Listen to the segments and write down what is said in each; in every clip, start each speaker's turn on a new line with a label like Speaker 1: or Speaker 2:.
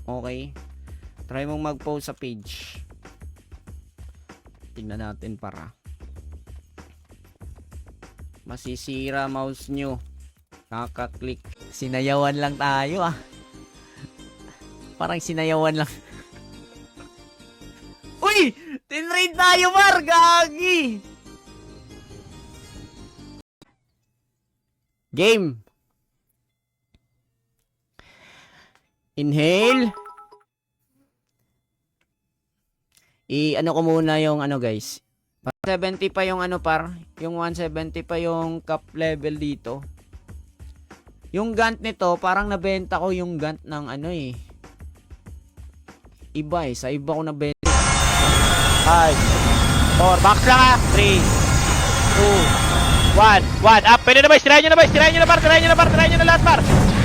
Speaker 1: Okay? Try mong mag-post sa page. Tingnan natin para. Masisira mouse nyo. Kaka-click. Sinayawan lang tayo ah. Parang sinayawan lang. Uy! Tinraid tayo par! Gagi! Game! Inhale. Ano ko muna yung ano guys. 70 pa yung ano par. Yung 170 pa yung cap level dito. Yung Gant nito, parang nabenta ko yung Gant ng ano eh. Iba eh. Sa iba ko nabenta.
Speaker 2: 5, 4, box lang ha. 3, 2, 1. Up. Pwede na ba? Sirahin nyo na ba? Sirahin nyo na par. Sirahin nyo na par. Sirahin nyo na lahat par.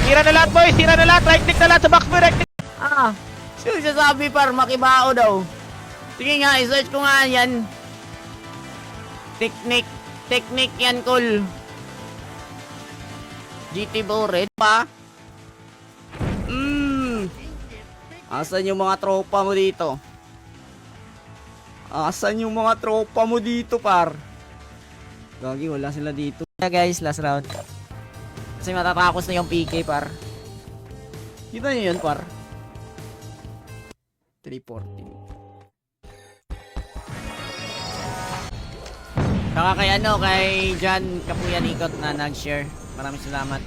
Speaker 2: Sira na lahat boys. Sira na lahat. Right click na lahat sa box mo. Right click.
Speaker 1: Ah, sino sasabi par makibao daw? Sige nga, i-search ko nga yan. Technique yan, cool. GT Bored pa. Asan yung mga tropa mo dito? Asan yung mga tropa mo dito, par? Gagi, wala sila dito. Yeah, guys, last round. Kasi matatakos na yung PK, par. Kita nyo yun, par. 314. Saka kay ano, kay John Kapuyan Ikot na nag-share. Maraming salamat.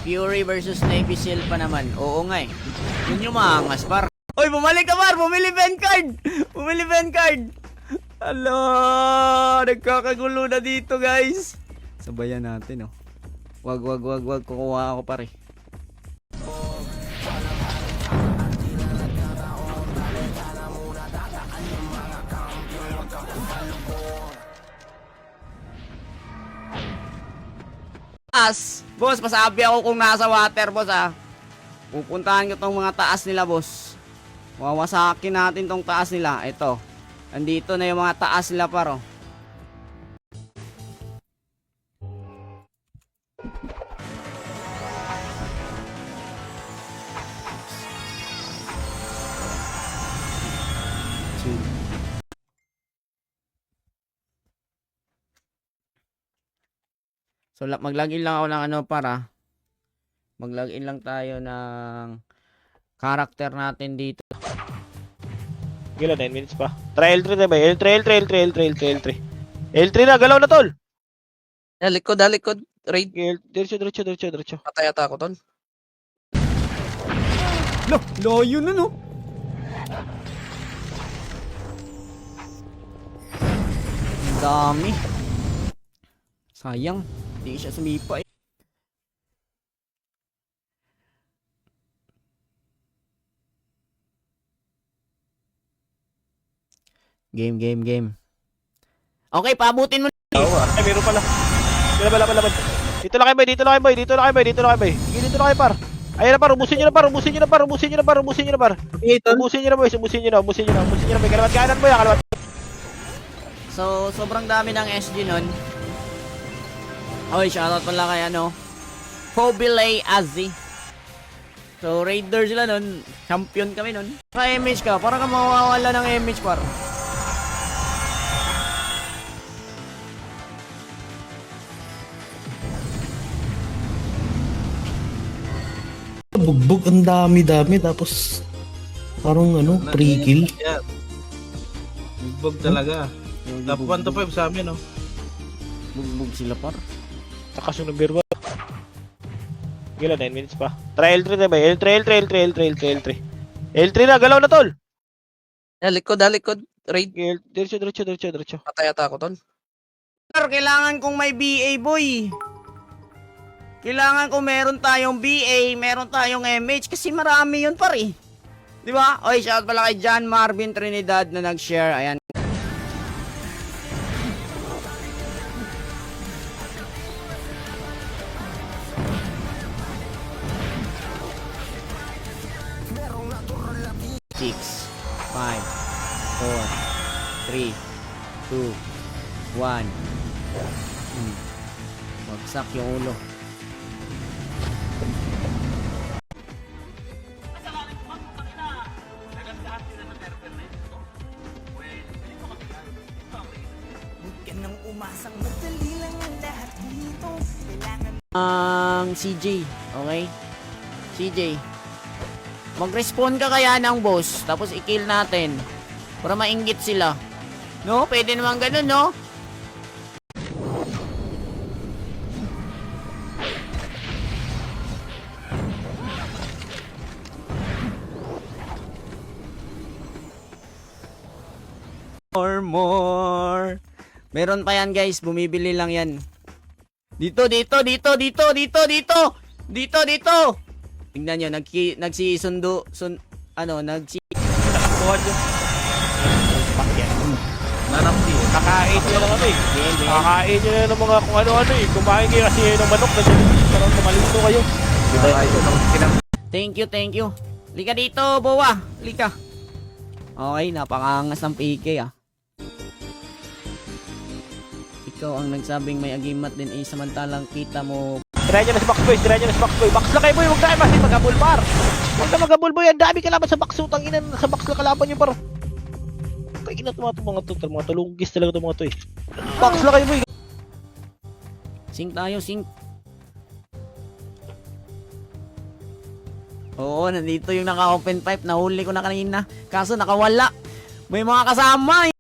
Speaker 1: Fury versus Navy Seal pa naman. Oo nga eh. Yun yung maangas par. Oy, bumalik ka par! Bumili Ben card! Bumili Ben card! Hala! Nagkakagulo na dito guys. Sabayan natin oh. Wag. Kukuha ako pare. Boss, pasabi ako kung nasa water, boss ah. Pupuntahan ko tong mga taas nila, boss. Wawasakin natin tong taas nila. Ito. Andito na yung mga taas nila, paro. So, mag-login lang ako ng ano para mag-login lang tayo ng character natin dito.
Speaker 2: Gila, 9 minutes pa. Try L3 na ba? L3. L3 na, galaw na tol.
Speaker 3: Likod. Raid.
Speaker 2: Diretso.
Speaker 3: Patay ata ako, tol.
Speaker 1: Layo na no. Ang dami. Sayang. Hindi siya sumipa eh. Game. Okay, paabutin mo.
Speaker 2: Ay, meron pala. Laban. Dito lang kayo, boy. Dito lang kayo, par. Ayan na, par. Ubusin nyo na, par. Ubusin nyo na, par. Ubusin nyo na, boys. Ubusin nyo na, boy. Kalawat kanan, boy. Kalawat.
Speaker 1: So, sobrang dami ng SG nun. Oy, shoutout pala kay ano, Fobilay Azzy. So, Raider sila nun. Champion kami nun. Ka-image ka. Para ka mawawala ng image, par.
Speaker 4: Bugbog, ang dami tapos parang ano, pre-kill.
Speaker 5: Bugbog talaga. Top 1 to 5 sa amin, no?
Speaker 1: Bugbog sila, par.
Speaker 2: Takas yung number 1. Gila, 9 minutes pa. Try L3 na ba? L3 na, galaw na tol.
Speaker 3: Likod. Raid.
Speaker 2: Diretso.
Speaker 3: Patay ata ako, tol.
Speaker 1: Sir, kailangan kong may BA, boy. Kailangan kong meron tayong BA, meron tayong MH, kasi marami yun, par eh. Di ba? Oy, shout pala kay John Marvin Trinidad na nag-share. Ayan. Six, 5, 4, 3, 2, 1. Wagsak yung ulo. CJ. Okay? CJ. Mag-respawn ka kaya ng boss, tapos i-kill natin. Para mainggit sila. No? Pwede naman ganun, no? More. Meron pa yan guys, bumibili lang yan. Dito. Tingnan nyo, nagsisundo,
Speaker 2: Takbuhan nyo. Pakyan.
Speaker 5: Nanapti.
Speaker 2: Kakain nyo lang ano eh.
Speaker 1: Game.
Speaker 2: Kakain nyo na ng mga kung ano-ano eh. Kumain kayo kasi ng manok na parang tumalito kayo.
Speaker 1: Thank you. Lika dito, Bowa. Lika. Okay, napakangas ng PK ah. Ikaw ang nagsabing may agimat din eh, samantalang kita mo.
Speaker 2: Try nyo na si Max Boy, Box na kayo boy, huwag na kayo kasi mag-abul par. Huwag na mag-abul boy, ang dami kalaban sa box. Utang ina, sa box na kalaban nyo par. Kaya ina mga tulunggis talaga itong mga to eh. Box na kayo boy.
Speaker 1: Sync tayo, sync. Oo, nandito yung naka-open pipe. Nahuli ko na kanina. Kaso nakawala. May mga kasama eh.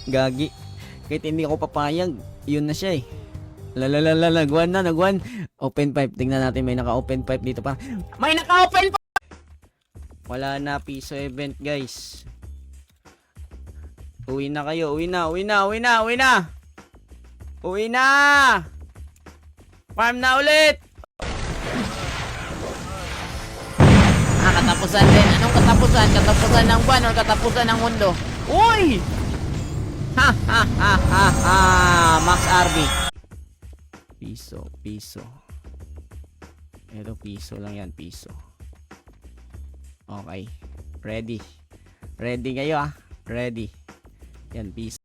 Speaker 1: Gagi. Kahit hindi ako papayag, yun na siya eh. Nagwan. Open pipe. Tingnan natin, may naka-open pipe dito pa. May naka-open pipe! Wala na, piso event guys. Uwi na kayo, uwi na. Farm na ulit! Katapusan din. Anong katapusan? Katapusan ng buwan o katapusan ng mundo? Uy! Ha! Max RB. Piso. Ito piso lang yan, piso. Okay. Ready kayo ah. Ready. Yan, piso.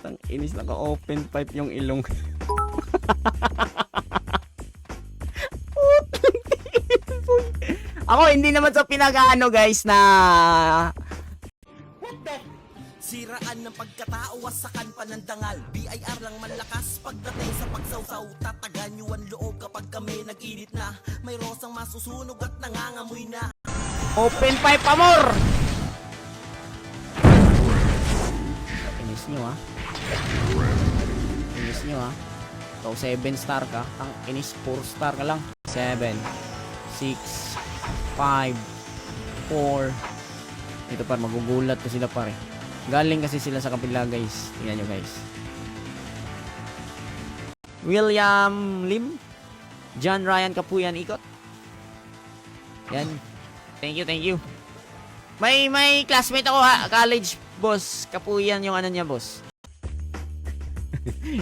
Speaker 1: Tang inis, naka-open pipe yung ilong. Ako hindi naman sa pinag-ano guys na
Speaker 6: Siraan ng pagkatao, wasakan panandangal. BIR lang malakas pagdating sa pagsawsaw. Tatagan nyo ang loob kapag kami nag-init na. May rosang masusunog at nangangamoy na.
Speaker 1: open pipe amor. Inis nyo ah. Ikaw 7 star ka. Ang inis 4 star ka lang. 7 6 5 4. Ito par, magugulat ko sila pare. Galing kasi sila sa kapila guys. Tingnan nyo guys. William Lim, John Ryan Kapuyan ikot. Yan. Thank you. May classmate ako ha, college boss. Kapuyan yung ano niya boss.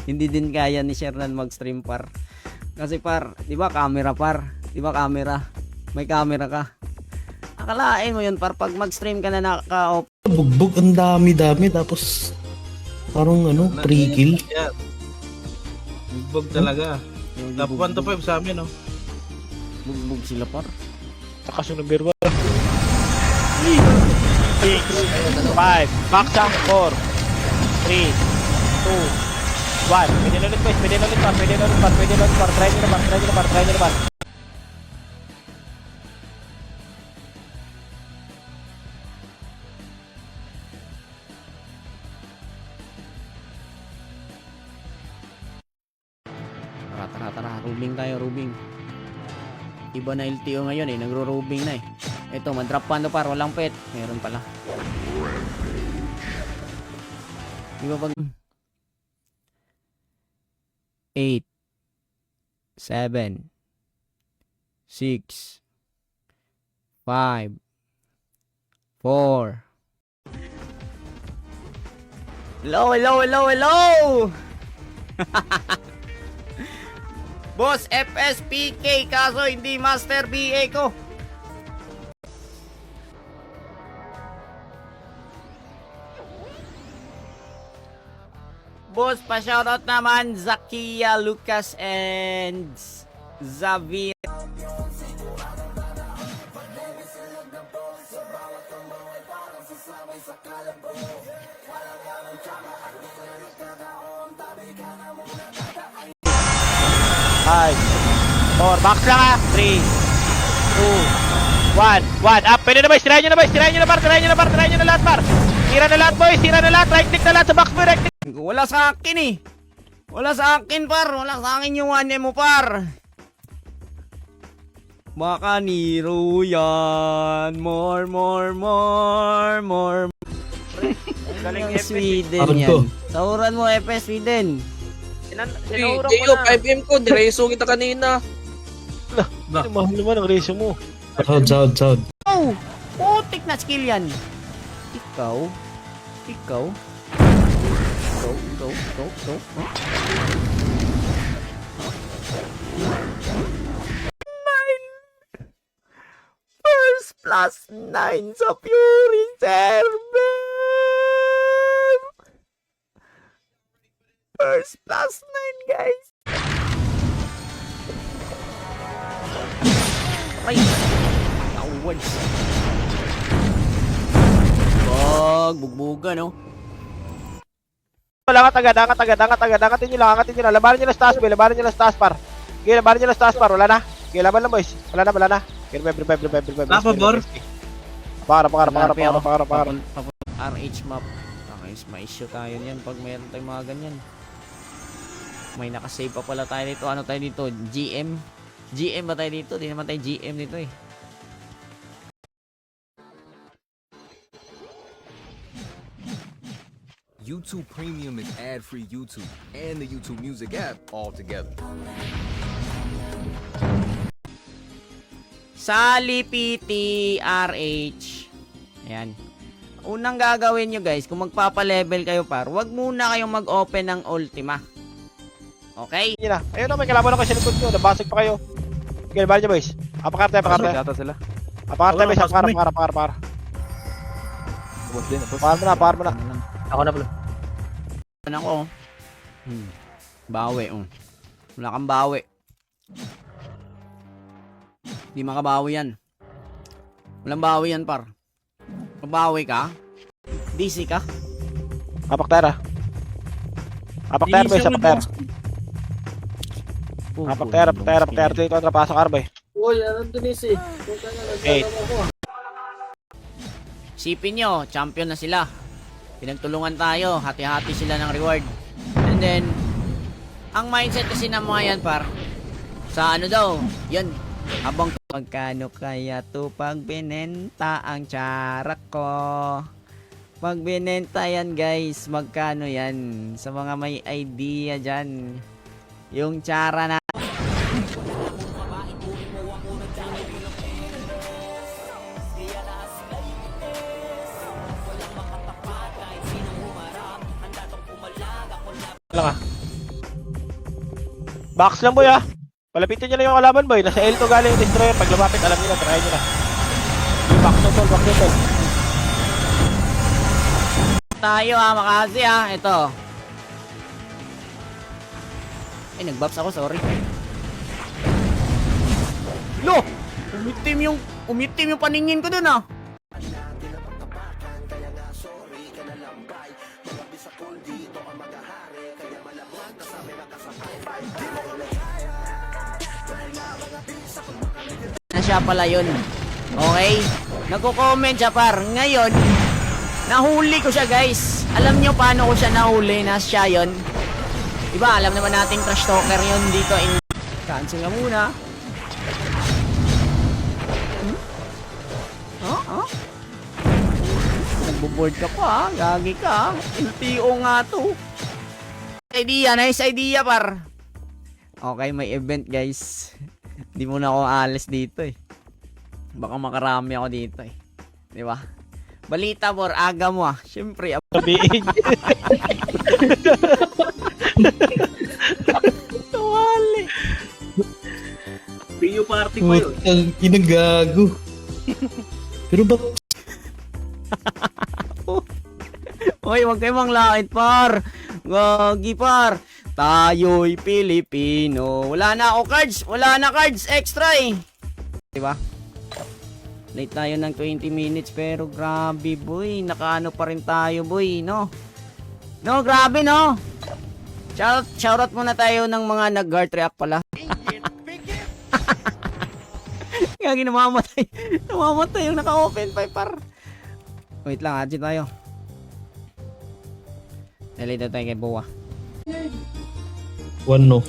Speaker 1: Hindi din kaya ni Shernan mag-stream par. Kasi par, 'di ba camera par? 'Di ba camera? May camera ka. Akalain mo 'yun par pag mag-stream ka na naka-off.
Speaker 4: Bugbog, ang dami tapos parang ano, pre-kill.
Speaker 5: Yan. Bugbog talaga. Top 1 to 5 sa amin, no?
Speaker 1: Bugbog sila par.
Speaker 2: Takas yung number 1. 6 5 Max 4 3 2 1. Pwede na ulit guys, pwede na ulit par. Try nyo na par.
Speaker 1: Tara, rubing tayo, rubing. Iba na LTO ngayon eh, nagro-rubing na eh. Ito, madrop pa par, walang pet. Meron pala. Iba pag 8 7 6 5 4 Hello, hello, hello, hello! Boss, FSPK, kaso hindi Master BA ko. Boss, pa-shoutout naman Zakia, Lucas, and Xavier.
Speaker 2: Five, four, box lang ha. 3, 2, 1, up. Pwede na boys, tirahin nyo na boys, tirahin nyo na par, tirahin nyo na par, tirahin nyo na lahat par. Tira na lahat boys, tira na lahat, right click na lahat sa box boy, right click.
Speaker 1: Wala sa akin eh. Wala sa akin par. Wala sa akin yung 1M mo par. Baka niro yan. More.
Speaker 2: Galing
Speaker 1: Yung
Speaker 2: FS.
Speaker 1: Sweden
Speaker 4: Abot
Speaker 1: yan.
Speaker 4: ko.
Speaker 1: Sauran mo FS Sweden.
Speaker 2: Sinurang ko
Speaker 3: Iyo,
Speaker 2: na.
Speaker 3: 5M ko, direso kita kanina.
Speaker 2: Ang mahal naman ang reso mo.
Speaker 4: Sound.
Speaker 1: Oh! Putik na skill yan. Ikaw. Huh? First plus 9 sa Fury server. First plus 9 guys. Ay! Awards. Bugbugan no?
Speaker 2: Angat agad. Angatin nyo lang. Labanan nyo lang sa taas boy, labanan nyo lang sa taas par. Okay, labanan nyo lang sa taas par, wala na. Okay, laban lang boys. Wala na. Okay, revive.
Speaker 5: Pabor.
Speaker 2: Para.
Speaker 1: RH map. May issue tayo niyan pag mayroon tayong mga ganyan. May nakasave pa pala tayo dito. Ano tayo dito? GM ba tayo dito? Di naman tayo GM dito eh.
Speaker 7: YouTube Premium is ad-free YouTube and the YouTube Music app all together.
Speaker 1: Sally PT RH. Ayan. Unang gagawin nyo guys, kung magpapa-level kayo par, wag muna kayong mag-open ng Ultima. Okay?
Speaker 2: Yun na. Ayun na, may kalaban ako sa likod nyo. Nabasag pa kayo. Okay, labanan nyo boys. Apakarte.
Speaker 5: Yata sila.
Speaker 2: Apakarte boys. Pakar. Pakar mo na.
Speaker 3: Ako na pala.
Speaker 1: Ako. Bawi. Wala kang bawi. Di makabawi yan. Walang bawi yan par. Mabawi ka? DC ka?
Speaker 2: Apakter boys. Apakter. Dito kontra pasok arboy.
Speaker 3: Uy, anong Denise?
Speaker 2: 8.
Speaker 1: Sipin nyo, champion na sila. Pinagtulungan tayo, hati-hati sila ng reward. And then, ang mindset kasi ng mga yan par, sa ano daw, yan, habang magkano kaya to pag binenta ang tsarak ko? Pag binenta yan guys, magkano yan? Sa mga may idea dyan, yung tsara na.
Speaker 2: Box lang boy ah. Palapitin nyo lang yung kalaban boy. Nasa L2 galing yung destroyer. Pag lumapit, alam nyo na. Try nyo na. Yung box na tol.
Speaker 1: Tayo makasi ito. Nag-buffs ako, sorry. Lo! Umitim yung paningin ko dun na siya pala yun. Okay? Nagko-comment siya par. Ngayon, nahuli ko siya guys. Alam nyo paano ko siya nahuli na siya yun? Diba, alam naman nating trash talker yun dito. Cancel nga muna. Nagbo-board ka pa, gagi ka. LTO nga to. Nice idea par. Okay, may event guys. Hindi muna ako alis dito eh. Baka makarami ako dito eh. Di ba? Balita por, aga mo ah. Siyempre,
Speaker 2: Sabihin.
Speaker 1: Wali.
Speaker 5: Rio party pa yun.
Speaker 4: Putang inagago. Pero ba
Speaker 1: Hoy, wag kayo manglait, par. Gagi, par. Tayo'y Pilipino. Wala na ako cards. Wala na cards. Extra eh. Diba? Late tayo ng 20 minutes pero grabe, boy. Nakaano pa rin tayo, boy, no? No, grabe, no? Shoutout muna tayo ng mga nag-guard react pala. Gagi, namamatay. Namamatay yung naka-open pa, par. Wait lang, adjust tayo. Nalito tayo kay Boa.
Speaker 4: one no?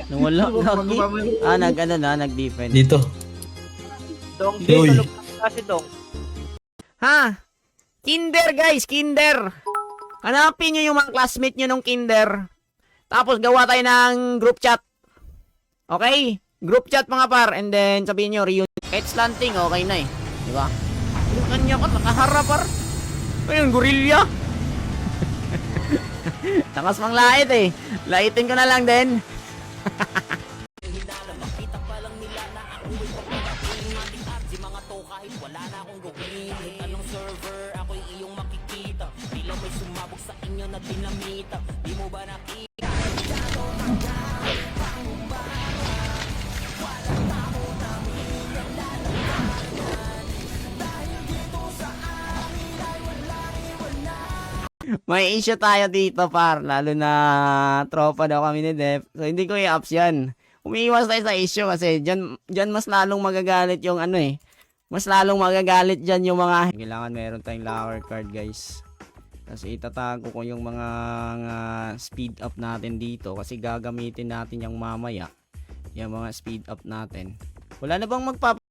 Speaker 1: Nawala. Nag-defend.
Speaker 4: Dito.
Speaker 2: Dong,
Speaker 4: Uy.
Speaker 2: tulog kasi dong.
Speaker 1: Ha? Kinder, guys, kinder. Hanapin nyo yung mga classmate nyo nung kinder. Tapos gawa tayo ng group chat. Okay? Group chat mga par. And then sabihin nyo, reunion. Kahit slanting, okay na eh. Diba? Kanya ka, nakaharap par. Ayun, gorilla. Takas mang lait eh. Laitin ko na lang din. May issue tayo dito, par. Lalo na tropa daw kami ni Def. So, hindi ko i-ups yan. Umiiwas tayo sa issue kasi dyan mas lalong magagalit yung ano eh. Mas lalong magagalit dyan yung mga... Kailangan meron tayong lower card, guys. Kasi itatago ko yung mga speed up natin dito. Kasi gagamitin natin yung mamaya. Yung mga speed up natin. Wala na bang magpapa...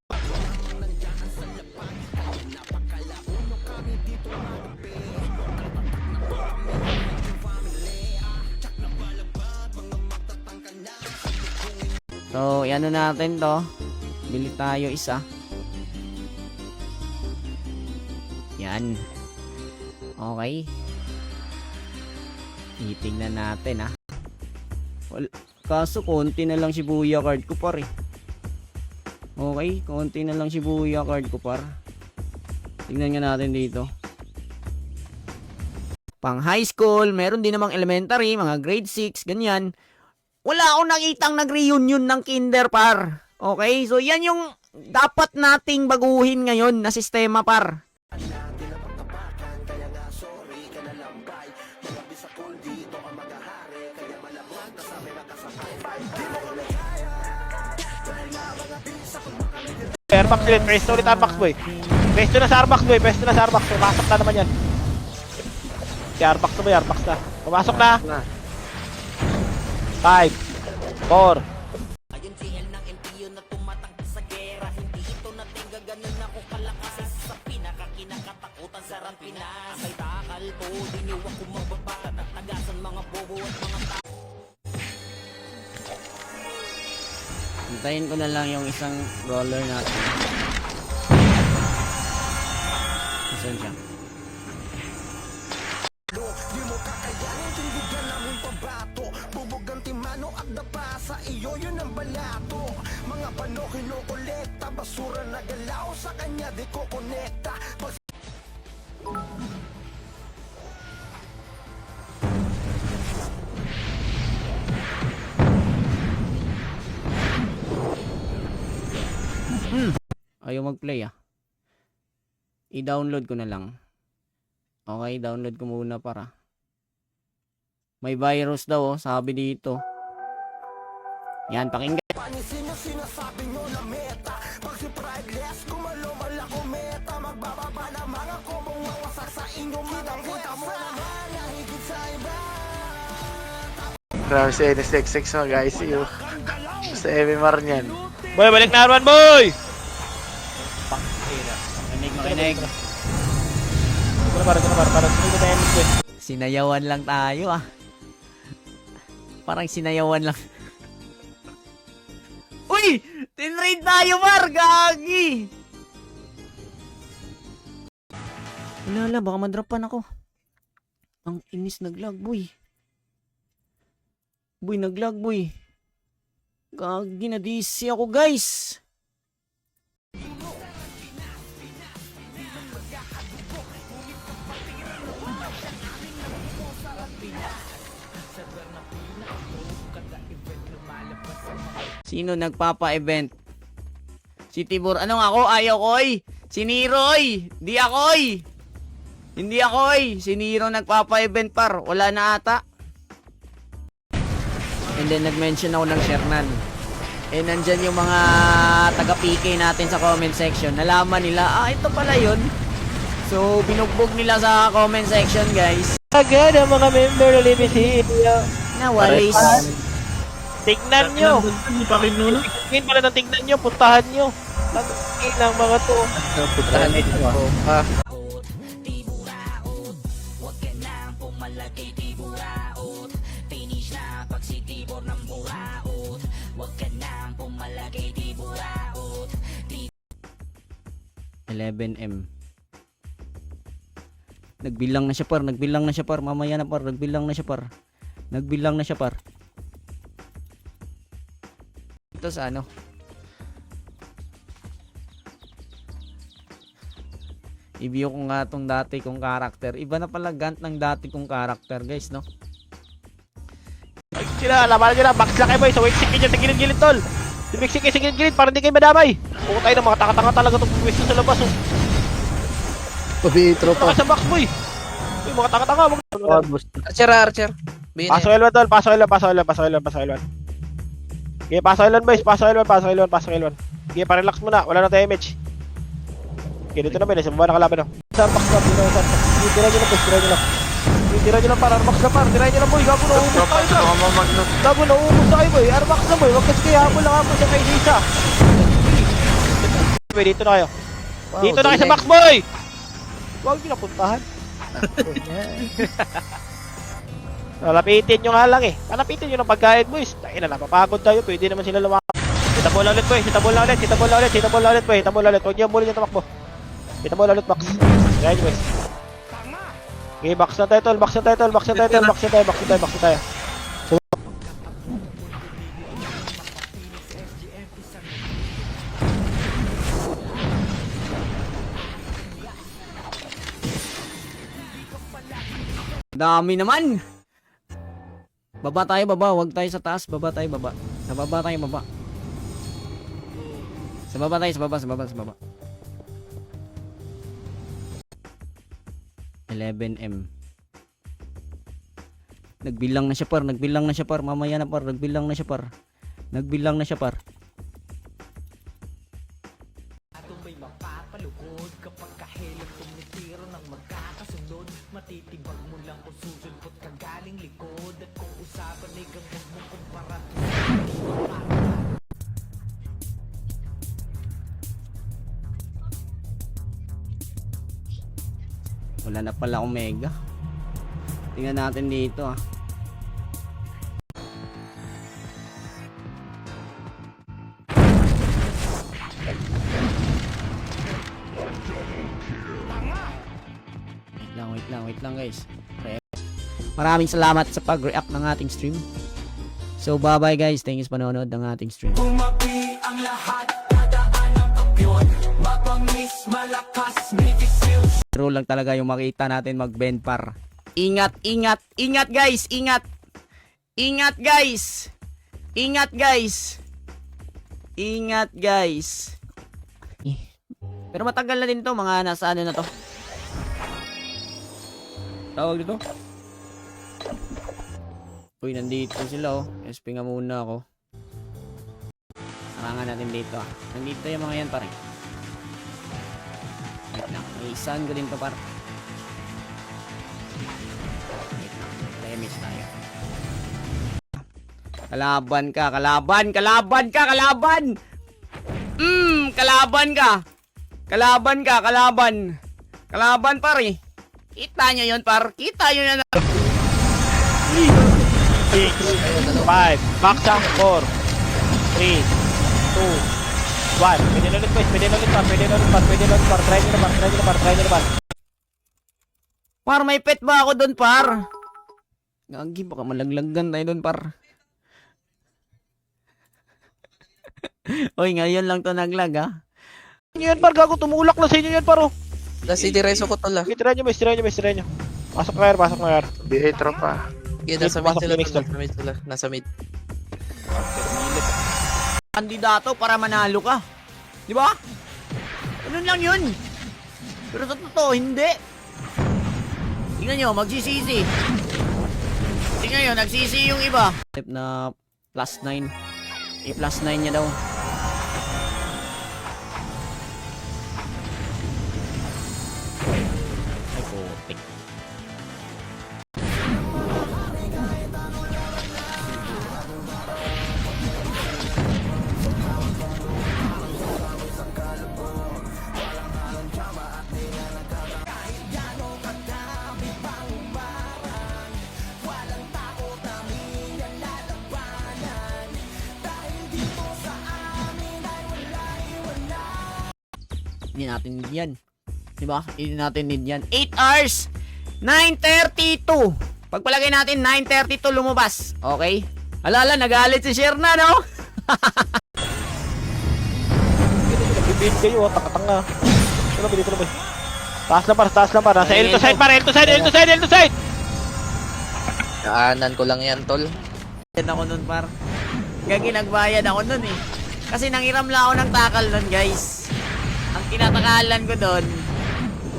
Speaker 1: So, ano natin to. Bili tayo isa. Yan. Okay. Titingnan natin, ha. Kaso, konti na lang Shibuya card ko, par, eh. Okay, konti na lang Shibuya card ko, par. Tingnan nga natin dito. Pang high school, meron din namang elementary, mga grade 6, ganyan. Wala akong nakitang nag-reunion ng kinder, par. Okay? So, yan yung dapat nating baguhin ngayon na sistema, par.
Speaker 2: Airbox ulit. Presto ulit Airbox, boy. Presto na sa Airbox, boy. Presto na sa Airbox. Pumasok na naman yan. Si Airbox na, boy. Airbox na. Pumasok na. 5, 4.
Speaker 6: Ayun si El ng NPO na tumatangki sa gera. Hindi ito natin gaganon ako kalakas sa pinakakinakatakutan sa Pinas. Ay takal po, di niyo ako mababa. Natagasan mga bobo at mga tao.
Speaker 1: Hintayin ko na lang yung isang roller natin. Saan siya?
Speaker 6: Di mo kakayanin, tindigan namin pabato. Bubog ang timano at dapa sa iyo, yun ang balato. Mga pano kinukolekta, basura na galaw sa kanya, di ko konekta.
Speaker 1: Ayaw mag-play, ah. I-download ko na lang. Okay, download ko muna para. May virus daw, oh, sabi dito. Yan, pakinggan.
Speaker 6: Panisin nyo sinasabi nyo na meta. Pag si Prideless, kumalumal ako meta. Magbababa na mga komong mawasak sa inyo. Kita mo naman na higit sa iba.
Speaker 8: Grabe si NSX6 mga guys, yung sa MMR niyan.
Speaker 2: Boy, balik na Arman, boy!
Speaker 1: Makinig.
Speaker 2: Para sunod na tayo, boy.
Speaker 1: Sinayawan lang tayo, ah. Parang sinayawan lang. Uy! Tinraid tayo, Mar! Gagi! Wala, baka madropan ako. Ang inis, naglag, boy. Boy, naglag, boy. Gagi na DC ako, guys. Sino nagpapa-event? Si Tibor. Anong ako? Ayaw ko, oy. Si Niroy. Di ako, oy. Hindi ako, oy. Si Niro nagpapa-event, par. Wala na ata. And then nag-mention ako ng Shernan. Eh nandyan yung mga taga-PK natin sa comment section. Nalaman nila, ito pala yun. So binugbog nila sa comment section, guys.
Speaker 2: Agad ang mga member ng LBC.
Speaker 1: Nawalis.
Speaker 2: Tignan nyo.
Speaker 5: Hindi pa kinuno.
Speaker 2: Tingin pala ng tignan nyo. Puntahan nyo. Tingin ng mga to.
Speaker 3: Puntahan nito.
Speaker 1: M. Nagbilang na siya, par. Nagbilang na siya, par. Mamaya na, par. Nagbilang na siya, par. Nagbilang na siya, par. Ito sa ano? I-view ko nga tong dati kong karakter. Iba na pala gant ng dati kong karakter, guys, no?
Speaker 2: Ay, sila, labanan nyo na. Box lang kayo boy. So, wait, sige nyo. Sa gilid-gilid, tol. Tumiksik kayo sa gilid-gilid para hindi kayo madamay. Kung tayo ng mga tanga-tanga talaga itong pwesto sa labas. Oh.
Speaker 8: Pabitro pa.
Speaker 2: Saka sa box, boy. Uy, mga tanga-tanga.
Speaker 3: Archer, Archer.
Speaker 2: Pasok L1, tol. Pasok L1, pasok L1, pasok L1, pasok L1. Okay, pasok L1, boys. Pasok L1, pasok L1, pasok L1. Okay, pa-relax muna. Wala na tayo image. Okay, dito na ba? Sa baba na kalaban, no? Sa box na, tira nyo na, boys. Tira nyo na. Tira nyo na, par. Armax na, par. Tira nyo na, boy. Gago, nauubos na kayo, par. Gago, nauubos na kayo, boy. Armax na, boy. Wag kasi kayo habol lang habol sa kayo isa. Boy, dito na kayo. Dito na kayo sa box, boy! Huwag nyo napuntahan. Lapitin nyo nga lang eh. Palapitin nyo ng pagkain, boys. Tayo na, napapagod tayo. Pwede naman sila lumakas. Kita bola ulit, boy. Kita bola ulit. Kita bola ulit. Kita bola ulit, boy. Kita bola ulit. Huwag nyo muli yung tamakbo. Kita bola ulit, box. Kaya nyo, boys. Okay, box na tayo, tol. Box na tayo, tol. Box na tayo, tol. Box na tayo, box na tayo, box na tayo.
Speaker 1: Dami naman. Baba tayo, baba. Huwag tayo sa taas. Baba tayo, baba. Sa baba tayo, baba. Sa baba tayo, sa baba, sa baba, sa baba. 11M. Nagbilang na siya, par. Nagbilang na siya, par. Mamaya na, par. Nagbilang na siya, par. Nagbilang na siya, par. Wala na pala Omega. Tingnan natin dito, ah. Wait lang guys. Maraming salamat sa pag-react ng ating stream. So bye bye guys. Thank you sa panonood ng ating stream.
Speaker 6: Bumabi ang lahat, dadaan ang kapyon. Mabangis, malakas, mitigil.
Speaker 1: True lang talaga yung makita natin mag-bend par. Ingat, ingat, ingat guys, ingat. Ingat guys. Ingat guys. Ingat guys. Pero matagal na din to, mga nasa ano na to. Tawag dito. Uy, nandito sila oh. SP nga muna ako. Sarangan natin dito ah. Nandito yung mga yan pare. Wait lang. May isang ko din to par. Wait lang. Damage tayo. Kalaban ka. Kalaban. Kalaban ka. Kalaban. Kalaban ka. Kalaban ka. Kalaban. Kalaban pare. Kita nyo yun par. Kita nyo yun.
Speaker 2: 6, 5, box up, 4, 3, 2, 1. Pwede na ulit boys. Pwede na ulit par. Pwede na ulit par. Pwede na ulit par. Try nyo na par. Try nyo na par. Try nyo na par.
Speaker 1: Par, may pet ba ako doon, par? Gagi, baka malaglagan tayo doon, par. Oy, ngayon lang to naglag, ha?
Speaker 2: Inyo yan par, gago, tumulak na sa inyo yan par oh.
Speaker 3: Si Direso ko tol ah.
Speaker 2: Sige, tirahan nyo boys, tirahan nyo boys, tirahan nyo. Pasok na yar, pasok na yar.
Speaker 8: BA tropa.
Speaker 3: Okay, nasa mid
Speaker 2: Pasok
Speaker 3: sila,
Speaker 2: Phoenix,
Speaker 3: tol, nasa mid sila. Nasa mid.
Speaker 1: Kandidato para manalo ka. Di ba? Ganun lang yun. Pero sa totoo, hindi. Tingnan nyo, magsisisi. Tingnan nyo, nagsisi yung iba. Tip na plus 9. I-plus 9 niya daw. Ay, putik. Hindi natin need yan. Diba? Hindi natin need yan. 8 hours! 9:32! Pagpalagay natin, 9:32 lumabas. Okay? Alala, nagalit si Sherna, no?
Speaker 2: Bibid kayo, takatanga. Dito na ba, dito na ba? Taas lang par. Nasa L to side par, L to side!
Speaker 3: Daanan ko lang yan tol.
Speaker 1: Bayad ako nun, par. Gagi, nagbayad ako nun, eh. Kasi nangiram lang ako ng takal nun, guys. Ang tinatakalan ko doon,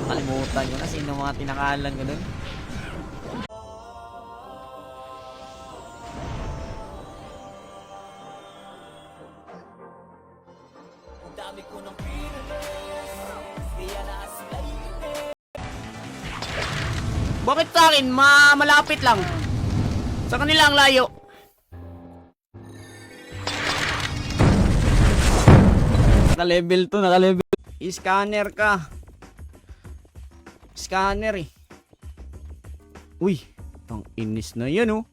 Speaker 1: kalimutan ko na sino mga tinakalan ko doon. Bakit sa akin? Malapit lang. Sa kanila ang layo. Naka-level 2, naka-level. I-scanner ka. Scanner eh. Uy, ang inis na yan oh.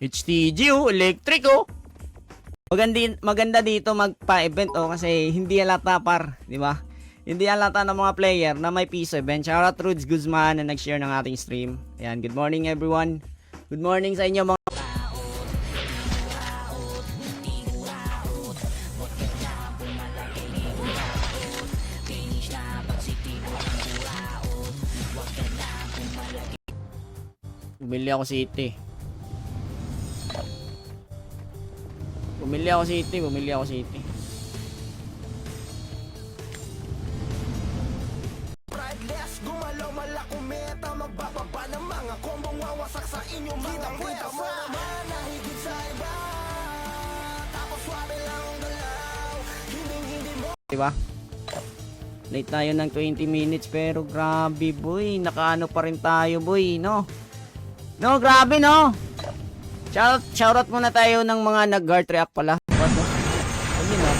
Speaker 1: HTG oh, electric oh. Maganda dito magpa-event oh kasi hindi halata par, di ba? Hindi halata ng mga player na may piso event. Shoutout Rudes Guzman na nag-share ng ating stream. Ayan, good morning everyone. Good morning sa inyo mga Bumili ako City.
Speaker 6: Prideless, gumalaw malakong meta, magbababa ng mga kombong wawasak sa inyong mga pwersa. Nahigit sa iba, tapos swabe lang ang galaw. Hindi mo
Speaker 1: Diba? Late tayo ng 20 minutes pero grabe boy, nakaano pa rin tayo boy, no? No, grabe no? Shoutout muna tayo ng mga nag-guard react pala. What no? Ayun na,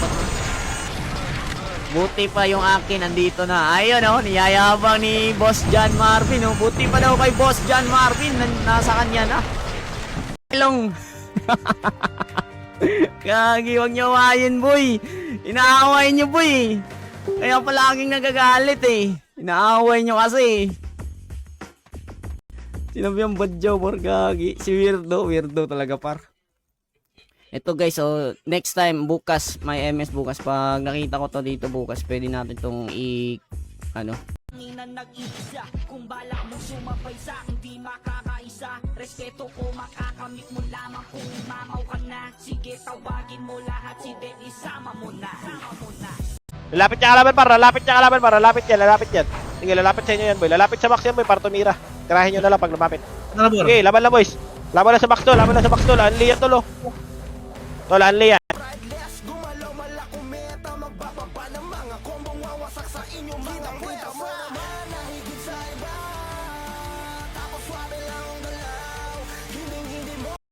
Speaker 1: buti pa yung akin, nandito na. Ayun no, niyayabang ni Boss John Marvin, no? Buti pa daw kay Boss John Marvin, nasa kanya na. Ilong. Kagi, huwag niyo awayin boy. Inaaway niyo boy. Kaya palaging nagagalit eh. Inaaway niyo kasi. Sinabi ang badyaw, Gagi. Si weirdo talaga par. Ito guys, so next time, bukas, may MS bukas. Pag nakita ko to dito bukas, pwede natin itong ano.
Speaker 6: nag-iisa, kung balak mo sumabay sa akin di makakaisa. Respeto ko makakamit mo lamang kung mamaw ka na. Sige, tawagin mo lahat, si Den isama mo na.
Speaker 2: Lalapit niya kalaban par, lalapit yan. Sige, lalapit sa inyo yan boy. Lalapit sa max yan boy, para tumira. Tirahin nyo na lang pag lumapit.
Speaker 5: Tara, bro.
Speaker 2: Okay, laban lang boys. Laban lang sa max to. Unli yan tol oh. Tol, unli yan.